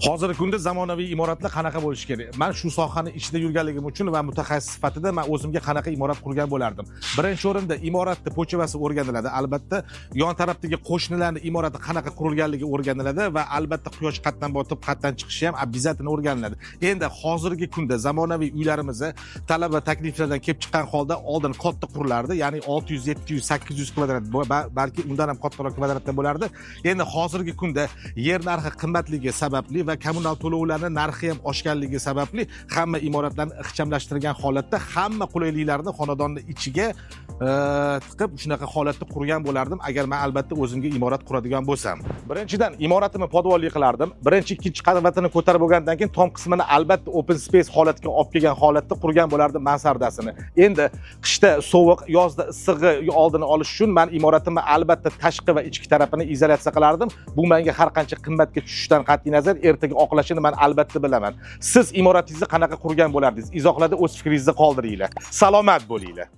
Hozirgi kunda zamonaviy imoratlar qanaqa bo'lishi kerak? Men shu sohani ichida yurganligim uchun va mutaxassis sifatida men o'zimga qanaqa imorat qurgan bo'lardim. Birinchi o'rinda imoratning po'chivasi o'rganiladi. Albatta, yon tarafdagi qo'shnilarning imorati qanaqa qurilganligi o'rganiladi va albatta quyosh qatdan botib, qatdan chiqishi ham obязательно o'rganiladi. Endi hozirgi kunda zamonaviy uylarimizda talab va takliflardan kelib chiqqan holda oldin katta qurilardi, ya'ni 600, 700, 800 kvadrat, balki undan ham kattaroq kvadratda bo'lardi. Endi hozirgi kunda yer narxi qimmatligi sababli va kommunal to'lovlarning narxi ham oshganligi sababli hamma imoratlarni ixchamlashtirgan holatda hamma qulayliklarni xonadonning ichiga tiqib shunaqa holatda qurgan bo'lardim agar men albatta o'zimga imorat quradigan bo'lsam. Birinchidan imoratimni podvollik qilardim. Birinchi, ikkinchi qavatini ko'tarib bo'lgandan keyin tom qismini albatta open space holatiga olib kelgan holatda qurgan bo'lardim mansardasini. Endi qishda sovuq, yozda issig'i oldini olish uchun men imoratimni albatta tashqi va ichki tarafini izolyatsiya qilardim. Bu menga har qancha qimmatga tushishidan qat'iy nazar ertaga oqlashini men albatta bilaman. Siz imoratingizni qanaqa qurgan bo'lardingiz? Izohlarda o'z fikringizni qoldiringlar. Salomat bo'linglar.